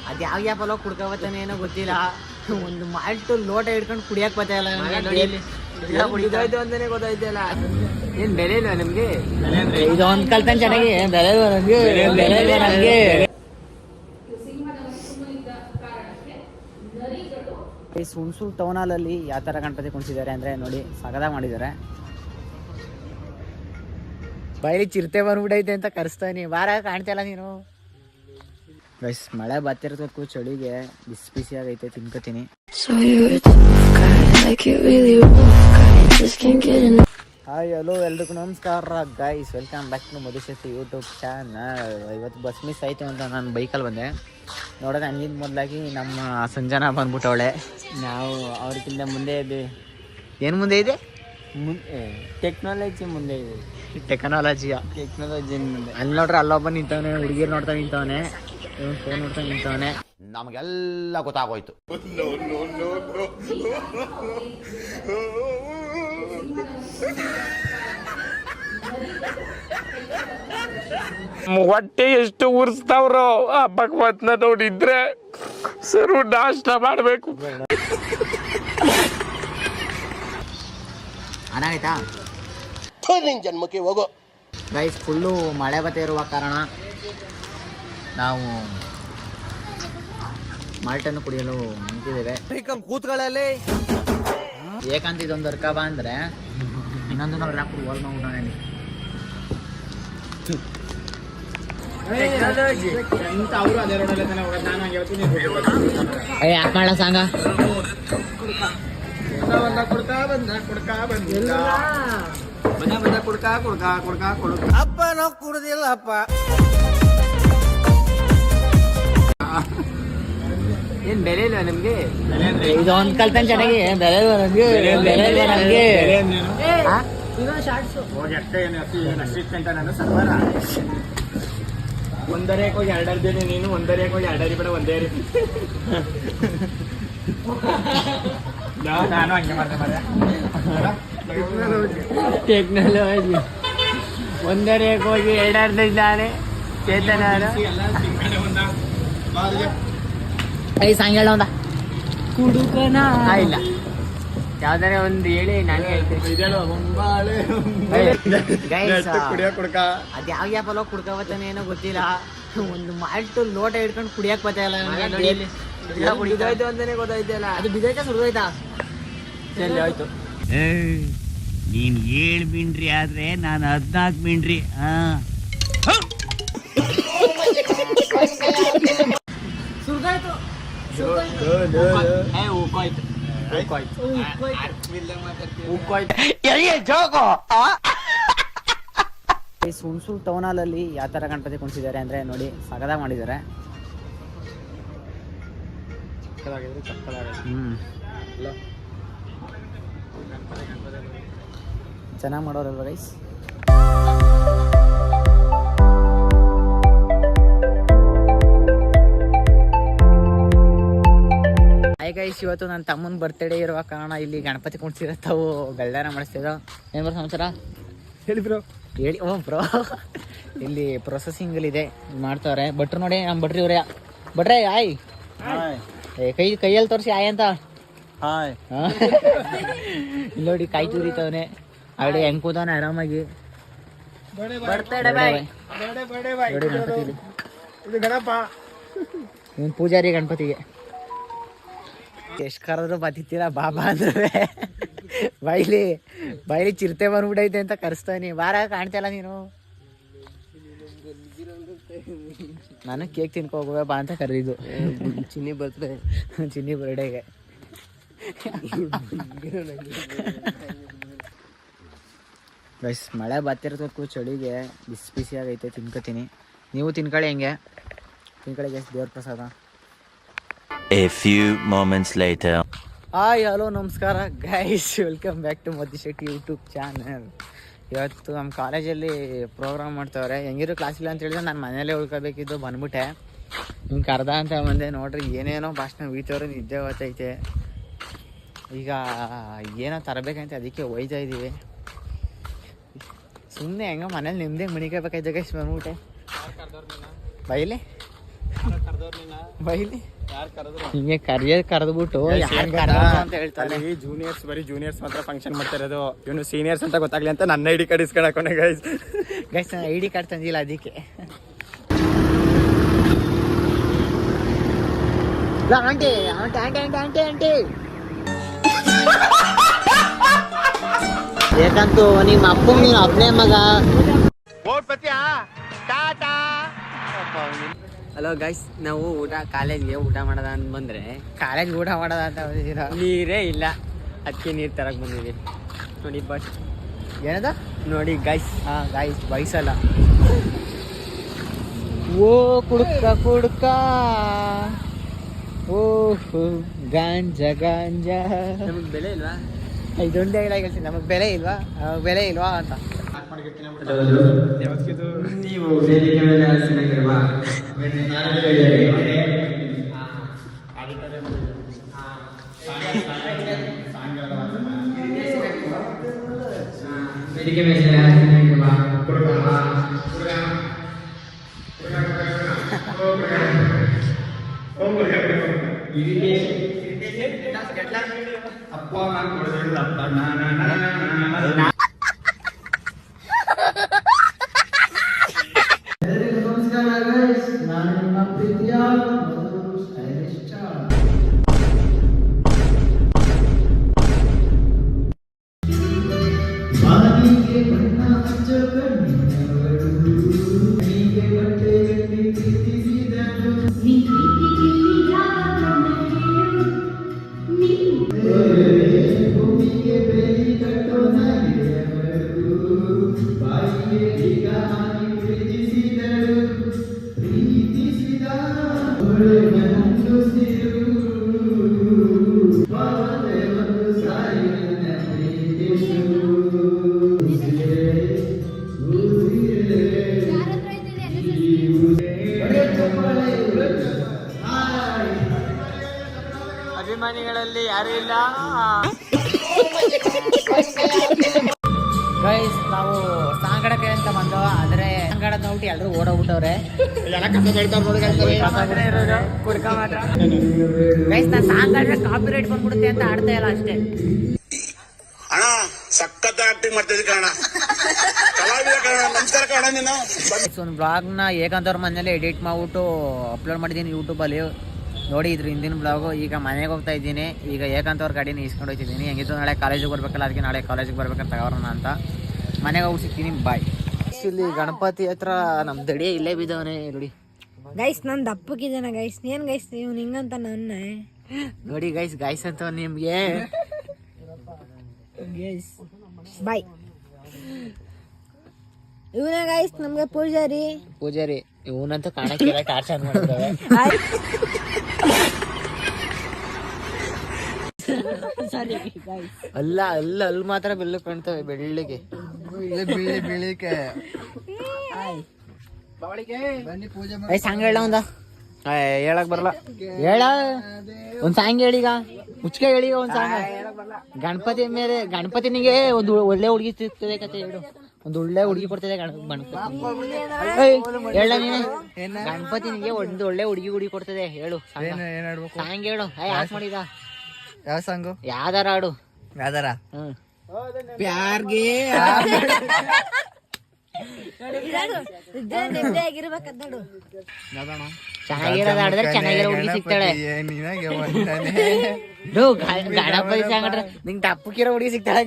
ಅದ್ ಯಾವ ಯಾಪಲ್ಲ ಕುಡ್ಕೋಬತ್ತಾನೆ ಏನೋ ಗೊತ್ತಿಲ್ಲ. ಒಂದು ಮಾಲ್ಟು ಲೋಟ ಹಿಡ್ಕೊಂಡು ಕುಡಿಯಕ್ ಬತ್ತಾಯಿಲ್ಲ ಅಂತಾನೆ ಗೊತ್ತಾಯ್ತಲ್ಲ. ಏನ್ ಬೆಲೆ ಇಲ್ವಾ ನಿಮ್ಗೆ? ಇದು ಒಂದ್ ಕಲ್ತಾನೆ ಚೆನ್ನಾಗಿ ಬೆಲೆ ನಮ್ಗೆ. ಈ ಹುಣಸೂರು ಟೌನ್ ಹಾಲಲ್ಲಿ ಯಾವ ತರ ಗಣಪತಿ ಕುಣಿಸಿದ್ದಾರೆ ಅಂದ್ರೆ ನೋಡಿ, ಸಗದಾಗ ಮಾಡಿದ್ದಾರೆ. ಬೈಲಿ ಚಿರತೆ ಬಂದ್ಬಿಟ್ಟೈತೆ ಅಂತ ಕರೆಸ್ತಾನಿ, ವಾರ ಕಾಣ್ತಿಲ್ಲ ನೀನು. ಗೈಸ್ ಮಳೆ ಬರ್ತಿರೋದಕ್ಕೂ ಚಳಿಗೆ ಬಿಸಿ ಬಿಸಿ ಆಗೈತೆ, ತಿನ್ಕೋತೀನಿ. ಹಾಯ್ ಹಲೋ ಎಲ್ರಿಗೂ ನಮಸ್ಕಾರ guys, welcome back to Madhushakti YouTube channel. ಇವತ್ತು ಬಸ್ ಮಿಸ್ ಆಯಿತು ಅಂತ ನಾನು ಬೈಕಲ್ಲಿ ಬಂದೆ. ನೋಡೋದು ಹಂಗಿಂದ ಮೊದಲಾಗಿ ನಮ್ಮ ಸಂಜನಾ ಬಂದ್ಬಿಟ್ಟವಳೆ. ನಾವು ಅವ್ರಿಗಿಂತ ಮುಂದೆ ಇದೆ. ಏನು ಮುಂದೆ ಇದೆ? ಟೆಕ್ನಾಲಜಿ ಮುಂದೆ ಇದೆ. ಟೆಕ್ನಾಲಜಿ ಮುಂದೆ. ಅಲ್ಲಿ ನೋಡ್ರೆ ಅಲ್ಲೊಬ್ಬ ನಿಂತವನೆ, ಹುಡುಗಿರು ನೋಡ್ತಾ ನಿಂತವನೆ, ಫೋನ್ ನೋಡ್ತಾ ನಿಂತವನೆ. ನಮಗೆಲ್ಲ ಗೊತ್ತಾಗೋಯ್ತು. ಹೊಟ್ಟೆ ಎಷ್ಟು ಉರ್ಸ್ತಾವ್ರೋ ಆ ಭಗವತ್ನ ನೋಡಿದ್ರೆ ಸರು ನಾಷ್ಟ ಮಾಡ್ಬೇಕು. ಅನಾಯ್ತಾ ಜನ್ಮಕ್ಕೆ ಹೋಗೋ ಗೈಸ್. ಫುಲ್ಲು ಮಳೆ ಬತ್ತೆ ಇರುವ ಕಾರಣ ನಾವು ಮಾಲ್ಟನ್ನು ಕುಡಿಯಲು ನಿಂತಿದ್ದೇವೆ. ಕೂತ್ಗಳಲ್ಲಿ ಏಕಂತ ಇದೊಂದು ಅರ್ಕಬ ಅಂದ್ರೆ ಇನ್ನೊಂದು ನಾವು ರಾತ್ರಿ ಓಲ್ ಮಾಡ್ಬಿಟ್ಟೋಣ. ಯಾಕೆ ಮಾಡ ಸಾಂಗ ಅಪ್ಪ ನಾವು ಕುಡ್ದಿಲ್ಲ ಅಪ್ಪ. ಏನ್ ಬೆಲೆ ಇಲ್ವಾ ನಿಮ್ಗೆ? ಇದು ಒಂದ್ ಕಲ್ತಾನೆ ಚೆನ್ನಾಗಿ ಬೆಲೆ ನಮ್ಗೆ. ಒಂದರೆ ಹೋಗಿ ಎರಡರ್ದೇನೆ ನೀನು, ಒಂದರೆ ಹೋಗಿ ಎರಡರಿ ಬೇಡ ಒಂದೇ ನಾನು ಹಂಗೆ ಮಾಡ್ದೆ. ಟೆಕ್ನಾಲಜಿ ಒಂದರೆ ಹೋಗಿ ಎರಡರ್ದಿದ್ದಾನೆ ಚೇತನ. ಐದು ಸಾಂಗ್ ಹೇಳ ಒಂದ ಕುಡುಕನ ಇಲ್ಲ, ಯಾವ್ದಾರೆ ಒಂದು ಹೇಳಿ ನಾನು ಹೇಳ್ತೀನಿ. ಅದ್ ಯಾವ ಯಾಪಲ್ಲ ಕುಡ್ಕೋಬತ್ತಾನೆ ಏನೋ ಗೊತ್ತಿಲ್ಲ. ಒಂದು ಮಾಲ್ಟು ಲೋಟ ಹಿಡ್ಕೊಂಡು ಕುಡಿಯಕ್ ಬತ್ತಾಯಿಲ್ಲ ಅಂತಾನೆ ಗೊತ್ತಾಯ್ತಲ್ಲ. ಅದು ಬಿದ್ದೈತಾ ಸುಡ್ದೋಯ್ತಾ? ಆಯ್ತು. ನೀನ್ 7 ಮಿಂಡ್ರಿ ಆದ್ರೆ ನಾನು 14 ಮಿಂಡ್ರಿ. ಸುಡ್ದಾಯ್ತು. ಹುಣಸೂರು ಟೌನ್ ಹಾಲಲ್ಲಿ ಯಾವ ತರ ಗಣಪತಿ ಕುಣಿಸಿದ್ದಾರೆ ಅಂದ್ರೆ ನೋಡಿ, ಸಗದಾಗ ಮಾಡಿದ್ದಾರೆ. ಚೆನ್ನಾಗಿ ಮಾಡೋರಲ್ವ ಗೈಸ್? ಹಾಯ್ ಗೈಸ್, ಇವತ್ತು ನನ್ನ ತಮ್ಮನ ಬರ್ತ್ಡೇ ಇರುವ ಕಾರಣ ಇಲ್ಲಿ ಗಣಪತಿ ಕುಣಿಸಿರತ್ತಾವು ಗಲ್ಲಾರ ಮಾಡಿಸ್ತಿದ್ದೋ. ಏನು ಬರೋ ಸಮಾಚಾರ ಹೇಳಿ ಬ್ರೋ? ಹೇಳಿ. ಓ ಬ್ರೋ, ಇಲ್ಲಿ ಪ್ರೊಸೆಸಿಂಗಲ್ಲಿದೆ, ಮಾಡ್ತಾವ್ರೆ ಭಟ್ರು. ನೋಡಿ ನಮ್ಮ ಭಟ್ರಿ ಇವ್ರೆ. ಭಟ್ರೆ ಆಯ್ ಕೈಯಲ್ಲಿ ತೋರಿಸಿ ಆಯ್ ಅಂತ. ಇಲ್ಲಿ ನೋಡಿ ಕಾಯಿ ತುರಿತವನೆ, ಅವಡೆ ಹೆಂಗ್ ಕೂತವನೆ ಆರಾಮಾಗಿ. ಇವನ್ ಪೂಜಾರಿ ಗಣಪತಿಗೆ. ಎಷ್ಟು ಕರೆದ್ರು ಬತ್ತಿತ್ತೀರ ಬಾಬಾ ಅಂದ್ರೆ. ಬೈಲಿ ಚಿರತೆ ಬಂದ್ಬಿಟ್ಟೈತೆ ಅಂತ ಕರೆಸ್ತಾನಿ, ವಾರ ಕಾಣ್ತಿಲ್ಲ ನೀನು. ನಾನು ಕೇಕ್ ತಿನ್ಕೊ ಹೋಗುವೆ ಬಾ ಅಂತ ಕರೆದಿದ್ದು. ಚಿನ್ನಿ ಬರ್ಡೇಗೆ. ಗೈಸ್ ಮಳೆ ಬರ್ತಿರೋದಕ್ಕೂ ಚಳಿಗೆ ಬಿಸಿ ಬಿಸಿ ಆಗೈತೆ, ತಿನ್ಕೋತೀನಿ. ನೀವು ತಿನ್ಕೊಳ್ಳಿ, ಹೆಂಗೆ ತಿನ್ಕೊಳ್ಳಿ ಗೈಸ್, ದೇವ್ರ ಪ್ರಸಾದ. A few moments later. Hi hello ನಮಸ್ಕಾರ guys, welcome back to Madhushakti YouTube channel. ಇವತ್ತು ನಮ್ಮ ಕಾಲೇಜಲ್ಲಿ ಪ್ರೋಗ್ರಾಮ್ ಮಾಡ್ತಾವ್ರೆ. ಹೆಂಗಿರೋ ಕ್ಲಾಸ್ ಇಲ್ಲ ಅಂತ ಹೇಳಿದ್ರೆ ನಾನು ಮನೇಲೇ ಉಳ್ಕೋಬೇಕಿದ್ದು, ಬಂದ್ಬಿಟ್ಟೆ. ಹಿಂಗೆ ಕರ್ದ ಅಂತ ಬಂದೆ. ನೋಡ್ರಿ ಏನೇನೋ ಭಾಷಣ ಬೀತವ್ರೆ, ನಿದ್ದೆ ಗೊತ್ತೈತೆ. ಈಗ ಏನೋ ತರಬೇಕಂತ ಅದಕ್ಕೆ ಒಯ್ತಾ ಇದ್ದೀವಿ. ಸುಮ್ಮನೆ ಹೆಂಗ ಮನೇಲಿ ನಿಮ್ಮದೇ ಮಣಿಕೋಬೇಕಾಯ್ತು ಗೈಸ್, ಬಂದ್ಬಿಟ್ಟೆ. ಬೈಲಿ ಬೈಲಿ ಹಿಂಗೆ ಕರೆದ್ಬಿಟ್ಟು ಅಂತ ಹೇಳ್ತಾನೆ. ಜೂನಿಯರ್ಸ್ ಬರೀ ಜೂನಿಯರ್ಸ್ ಮಾತ್ರ ಫಂಕ್ಷನ್ ಮಾಡ್ತಾ ಇರೋದು, ಇವನು ಸೀನಿಯರ್ಸ್ ಅಂತ ಗೊತ್ತಾಗ್ಲಿ ಅಂತ ನನ್ನ ಐಡಿ ಕಾರ್ಡ್ ಇಸ್ಕೊಂಡು ಹಾಕೊಂಡೆ ಗೈಸ್. ನಾನು ಐಡಿ ಕಾರ್ಡ್ ತಂದಿಲ್ಲ ಅದಕ್ಕೆ. Aunty aunty aunty aunty aunty aunty ಏಕಂತೂ ನಿಮ್ಮ ಅಪ್ಪಂಗೆ ನೀನು ಒಬ್ಬನೇ ಮಗ. ಹಲೋ ಗೈಸ್, ನಾವು ಕಾಲೇಜ್ಗೆ ಊಟ ಮಾಡೋದ ಅಂತ ಬಂದ್ರೆ ಕಾಲೇಜ್ ಊಟ ಮಾಡೋದ ಅಂತ ಬಂದಿದ್ದೀರಾ? ನೀರೇ ಇಲ್ಲ, ಅದಕ್ಕೆ ನೀರು ತರಕ್ ಬಂದಿದ್ದೀವಿ ನೋಡಿ. ಬಟ್ ಏನದ ನೋಡಿ ಗೈಸ್, ಗಾಯ್ಸ್ ಬಯಸಲ್ಲ. ಓ ಕುಡ್ಕ ಕುಡ್ಕ ಓಹ್ ಗಾಂಜಾ ಗಾಂಜಾ. ನಮಗೆ ಬೆಲೆ ಇಲ್ವಾ? ಇದೊಂದೇ ಹೇಳ್ತೀನಿ, ನಮಗೆ ಬೆಲೆ ಇಲ್ವಾ ಬೆಲೆ ಇಲ್ವಾ ಅಂತ. ನೀವು ವೇದಿಕೆ ಮೇಲೆ ಚೆನ್ನಾಗಿಲ್ವಾ? ವೇದಿಕೆ ಮೇಲೆ ಚೆನ್ನಾಗಿಲ್ವಾ? ಅಭಿಮಾನಿಗಳಲ್ಲಿ ಯಾರು ಇಲ್ಲ. ಗೈಸ್ ನಾವು ಸಾಂಗಡಕ್ಕೆ ಅಂತ ಬಂದು, ಆದರೆ ಸಾಂಗಡ ನೋಡ್ಬಿಟ್ಟು ಎಲ್ಲರೂ ಓಡೋಗ್ಬಿಟ್ಟವ್ರೆ. ಗೈಸ್ ನಾನು ಸಾಂಗಡ ಕಾಪಿ ರೈಟ್ ಬಂದ್ಬಿಡುತ್ತೆ ಅಂತ ಆಡ್ತಾ ಇಲ್ಲ ಅಷ್ಟೇ. ಅಣ್ಣ ಸಖತ್ ಆಕ್ಟಿಂಗ್ ಮಾಡ್ತಿದ್ದೆ ಕಣ, ಕಲಾವಿದ ಕಣ, ನಮಸ್ಕಾರ ಕಣ ನೀನು. ಒಂದು ಬ್ಲಾಗ್ನ ಏಕಾಂತವ್ರ ಮನೇಲಿ ಎಡಿಟ್ ಮಾಡ್ಬಿಟ್ಟು ಅಪ್ಲೋಡ್ ಮಾಡಿದ್ದೀನಿ ಯೂಟ್ಯೂಬಲ್ಲಿ. ನೋಡಿ ಇದ್ರ ಹಿಂದಿನ ಬ್ಲಾಗು. ಈಗ ಮನೆಗೆ ಹೋಗ್ತಾ ಇದ್ದೀನಿ. ಈಗ ಏಕಾಂತವ್ರ ಗಾಡಿನ ಇಸ್ಕೊಂಡು ಹೋಗ್ತಿದ್ದೀನಿ. ಹೆಂಗಿತ್ತು ನಾಳೆ ಕಾಲೇಜಿಗೆ ಬರ್ಬೇಕಲ್ಲ, ಅದಕ್ಕೆ ನಾಳೆ ಕಾಲೇಜಿಗೆ ಬರ್ಬೇಕಂತ ತಗೋರೋಣ ಅಂತ. ಮನೆಗೆ ಹೋಗಿ ಸಿಗ್ತೀನಿ, ಬಾಯ್. ಇಲ್ಲಿ ಗಣಪತಿ ಹತ್ರ ನಮ್ಮ ದಡಿಯ ಇಲ್ಲೇ ಬಿದ್ದವನೇ ನೋಡಿ. ಗೈಸ್ ನಾನು ದಪ್ಪಕ್ಕಿದ್ದೇನೆ ಗೈಸ್. ಏನ್ ಗೈಸ್ ನೀವು ಹಿಂಗಂತ ನನ್ನ ನೋಡಿ ಗೈಸ್, ಗೈಸ್ ಅಂತ ನಿಮ್ಗೆ ಬಾಯ್. ಇವನ ಗೈಸ್ ನಮ್ಗೆ ಪೂಜಾರಿ. ಇವನಂತೂ ಕಾಣಕ್ಕಿಲ್ಲ, ಟಾರ್ಚರ್ ಮಾಡ್ತವೆ. ಅಲ್ಲ ಅಲ್ಲ ಅಲ್ಲಿ ಮಾತ್ರ ಬೆಳ್ಳು ಕಾಣ್ತವೆ, ಬೆಳ್ಳಿಗೆ ಬೆಳ್ಳಿಗೆ. ಸಾಂಗ್ ಹೇಳ ಒಂದ ಹೇಳಕ್ ಬರಲ್ಲ. ಹೇಳ ಒಂದ್ ಸಾಂಗ್ ಹೇಳೀಗ, ಮುಚ್ಕೆ ಹೇಳೀಗ ಒಂದ್ ಸಾಂಗ್. ಗಣಪತಿ ಮೇಲೆ ಗಣಪತಿನಿಗೆ ಒಂದು ಒಳ್ಳೆ ಹುಡುಗಿ ಸಿಗ್ತದೆ ಕತೆ ಹೇಳು. ಒಂದು ಒಳ್ಳೆ ಹುಡುಗಿ ಕೊಡ್ತದೆ ಹೇಳ ನೀನೆ. ಗಣಪತಿನಿಗೆ ಒಂದು ಒಳ್ಳೆ ಹುಡುಗಿ ಕೊಡ್ತದೆ ಹೇಳು. ಸಾಂಗ್ ಹೇಳು. ಯಾಕೆ ಮಾಡಿದ? ಯಾವ ಸಾಂಗು? ಯಾವ್ದಾರ ಹಾಡು. ಯಾವ್ದಾರ? ಪ್ಯಾರ್ಗೆ ಚೆನ್ನಾಗಿರೋದು ಆಡಿದ್ರೆ ಚೆನ್ನಾಗಿರೋ ಹುಡುಗಿ ಸಿಗ್ತಾಳೆ. ಗಣಪತಿ ಸಾಂಗ್ ನಿಂಗೆ ಟಪ್ಪಕ್ಕಿರೋ ಹುಡುಗಿ ಸಿಗ್ತಾಳೆ.